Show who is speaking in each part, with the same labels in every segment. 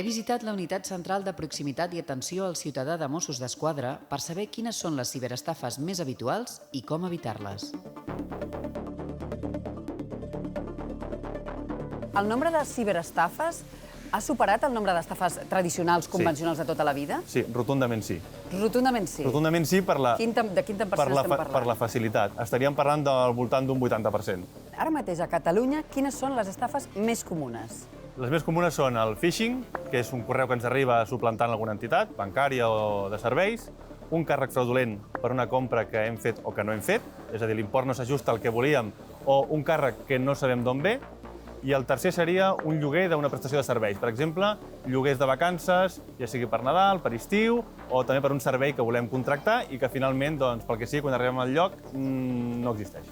Speaker 1: He visitat la Unitat Central de Proximitat i Atenció al Ciutadà de Mossos d'Esquadra per saber quines són les ciberestafes més habituals i com evitar-les.
Speaker 2: El nombre de ciberestafes ha superat el nombre d'estafes tradicionals, convencionals de tota la vida?
Speaker 3: Sí, rotundament sí.
Speaker 2: Rotundament sí.
Speaker 3: Rotundament sí per la,
Speaker 2: De quin tant per cent estem parlant?
Speaker 3: per la facilitat. Estaríem parlant del voltant d'un 80%.
Speaker 2: Ara mateix a Catalunya, quines són les estafes més comunes?
Speaker 3: Les més comunes són el phishing, que és un correu que ens arriba suplantant alguna entitat, bancària o de serveis, un càrrec fraudulent per una compra que hem fet o que no hem fet, és a dir, l'import no s'ajusta al que volíem, o un càrrec que no sabem d'on ve, i el tercer seria un lloguer d'una prestació de serveis. Per exemple, lloguers de vacances, ja sigui per Nadal, per estiu, o també per un servei que volem contractar i que finalment, doncs, pel que sigui, quan arribem al lloc, no existeix.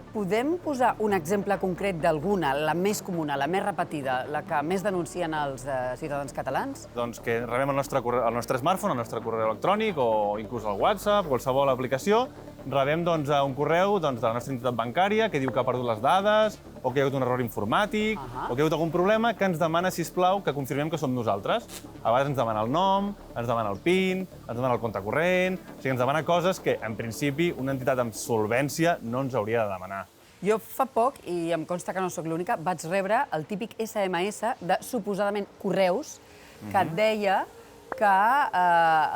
Speaker 2: Podem posar un exemple concret d'alguna, la més comuna, la més repetida, la que més denuncien els ciutadans catalans?
Speaker 3: Doncs que rebem el nostre smartphone, el nostre correu electrònic o inclús el WhatsApp, qualsevol aplicació, rebem un correu de la nostra entitat bancària que diu que ha perdut les dades o que hi ha hagut un error informàtic o que hi ha hagut algun problema que ens demana, sisplau, que confirmem que som nosaltres. A vegades ens demana el nom, ens demana el PIN, ens demana el compte corrent, o sigui, ens demana coses que, en principi, una entitat amb solvència no ens hauria de demanar.
Speaker 2: Jo fa poc, i em consta que no sóc l'única, vaig rebre el típic SMS de suposadament correus que et deia que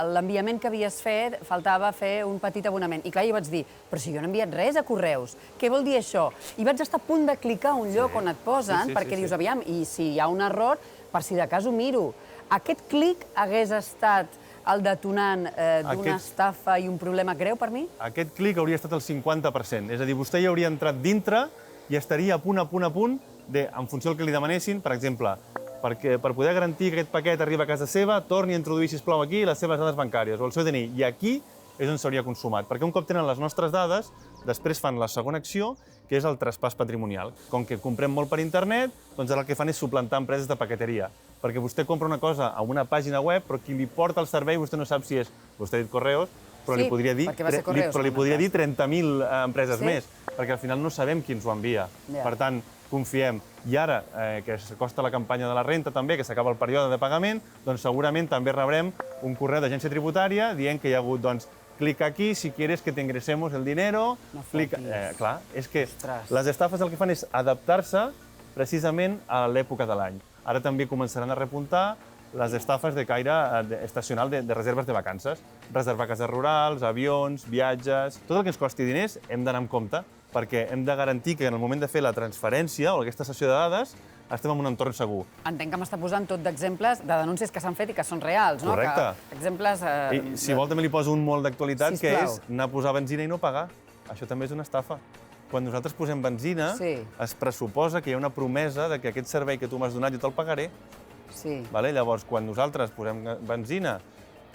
Speaker 2: l'enviament que havies fet faltava fer un petit abonament. I clar, jo vaig dir, però si jo no he enviat res a correus, què vol dir això? I vaig estar a punt de clicar a un lloc on et posen, perquè dius, aviam, i si hi ha un error, per si de cas ho miro. Aquest clic hagués estat el detonant d'una estafa i un problema greu per mi?
Speaker 3: Aquest clic hauria estat el 50%. És a dir, vostè hi hauria entrat dintre i estaria a punt, en funció del que li demanessin, per exemple, perquè per poder garantir que aquest paquet arriba a casa seva, torni a introduir, sisplau, aquí les seves dades bancàries o el seu DNI. I aquí és on s'hauria consumat. Perquè un cop tenen les nostres dades, després fan la segona acció, que és el traspàs patrimonial. Com que comprem molt per internet, doncs ara el que fan és suplantar empreses de paqueteria. Perquè vostè compra una cosa a una pàgina web, però qui li porta el servei vostè no sap si és... Vostè ha dit correus, però li podria dir 30.000 empreses més, perquè al final no sabem qui ens ho envia. Per tant, confiem. I ara, que s'acosta la campanya de la renta també, que s'acaba el període de pagament, doncs segurament també rebrem un correu d'agència tributària dient que hi ha hagut, doncs, clica aquí si quieres que te ingresemos el dinero. Clar, és que les estafes el que fan és adaptar-se precisament a l'època de l'any. Ara també començaran a repuntar les estafes de caire estacional de reserves de vacances. Reservar cases rurals, avions, viatges... Tot el que ens costi diners hem d'anar amb compte, perquè hem de garantir que en el moment de fer la transferència o aquesta sessió de dades estem en un entorn segur.
Speaker 2: Entenc que m'està posant tot d'exemples de denúncies que s'han fet i que són reals, no?
Speaker 3: Correcte.
Speaker 2: Exemples...
Speaker 3: I si vol també li poso un molt d'actualitat, que és anar a posar benzina i no pagar. Això també és una estafa. Quan nosaltres posem benzina, es pressuposa que hi ha una promesa de que aquest servei que tu m'has donat jo te'l pagaré. Llavors, quan nosaltres posem benzina,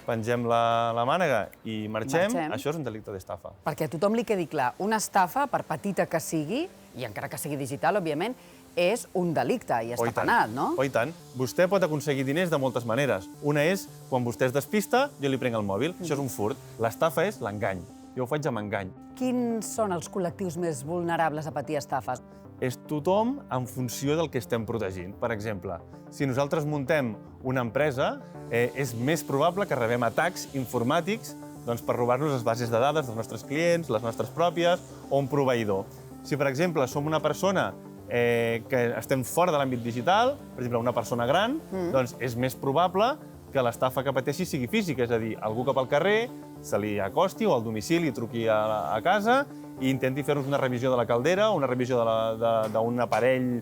Speaker 3: pengem la mànega i marxem, això és un delicte d'estafa.
Speaker 2: Perquè a tothom li quedi clar, una estafa, per petita que sigui, i encara que sigui digital, òbviament, és un delicte i està penat, no?
Speaker 3: Oh, i tant. Vostè pot aconseguir diners de moltes maneres. Una és, quan vostè es despista, jo li prenc el mòbil. Això és un furt. L'estafa és l'engany. Jo ho faig amb engany.
Speaker 2: Quins són els col·lectius més vulnerables a patir estafes?
Speaker 3: És tothom en funció del que estem protegint. Per exemple, si nosaltres muntem una empresa, és més probable que rebem atacs informàtics per robar-nos les bases de dades dels nostres clients, les nostres pròpies, o un proveïdor. Si, per exemple, som una persona que estem fora de l'àmbit digital, per exemple, una persona gran, doncs és més probable que l'estafa que pateixi sigui física, és a dir, algú que pel carrer se li acosti o al domicili truqui a casa i intenti fer-nos una revisió de la caldera o una revisió d'un aparell.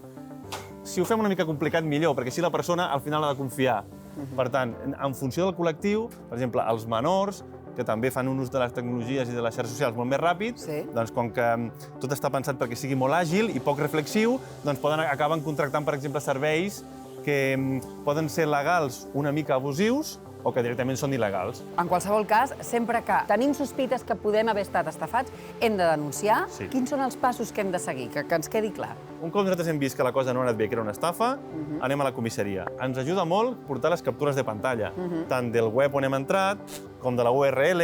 Speaker 3: Si ho fem una mica complicat, millor, perquè així la persona al final ha de confiar. Per tant, en funció del col·lectiu, per exemple, els menors, que també fan un ús de les tecnologies i de les xarxes socials molt més ràpid, doncs com que tot està pensat perquè sigui molt àgil i poc reflexiu, doncs acaben contractant, per exemple, serveis que poden ser legals una mica abusius o que directament són il·legals.
Speaker 2: En qualsevol cas, sempre que tenim sospites que podem haver estat estafats, hem de denunciar. Quins són els passos que hem de seguir? Que ens quedi clar.
Speaker 3: Un cop nosaltres hem vist que la cosa no ha anat bé, que era una estafa, anem a la comissaria. Ens ajuda molt portar les captures de pantalla, tant del web on hem entrat, com de la URL,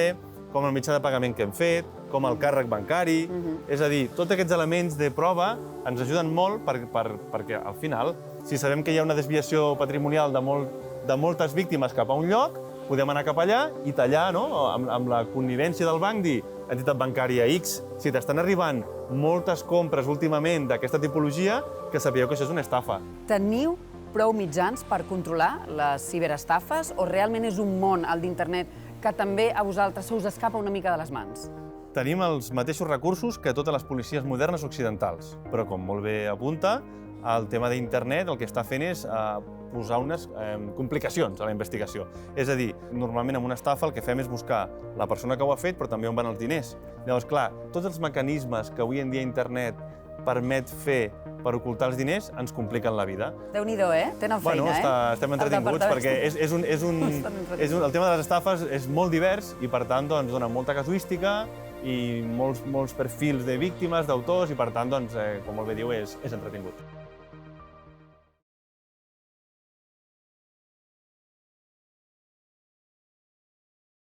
Speaker 3: com el mitjà de pagament que hem fet, com el càrrec bancari. És a dir, tots aquests elements de prova ens ajuden molt perquè, al final, si sabem que hi ha una desviació patrimonial de moltes víctimes cap a un lloc, podem anar cap allà i tallar, no?, amb la connivència del banc, dir, entitat bancària X, si t'estan arribant moltes compres últimament d'aquesta tipologia, que sapigueu que això és una estafa.
Speaker 2: Teniu prou mitjans per controlar les ciberestafes o realment és un món, el d'internet, que també a vosaltres se us escapa una mica de les mans?
Speaker 3: Tenim els mateixos recursos que totes les policies modernes occidentals, però com molt bé apunta, el tema d'internet el que està fent és posar unes complicacions a la investigació. És a dir, normalment amb una estafa el que fem és buscar la persona que ho ha fet, però també on van els diners. Llavors, clar, tots els mecanismes que avui en dia internet permet fer per ocultar els diners ens compliquen la vida.
Speaker 2: Déu-n'hi-do, Tenen feina,
Speaker 3: Estem entretinguts perquè el tema de les estafes és molt divers i, per tant, dona molta casuística i molts perfils de víctimes, d'autors, i, per tant, com molt bé diu, és entretingut.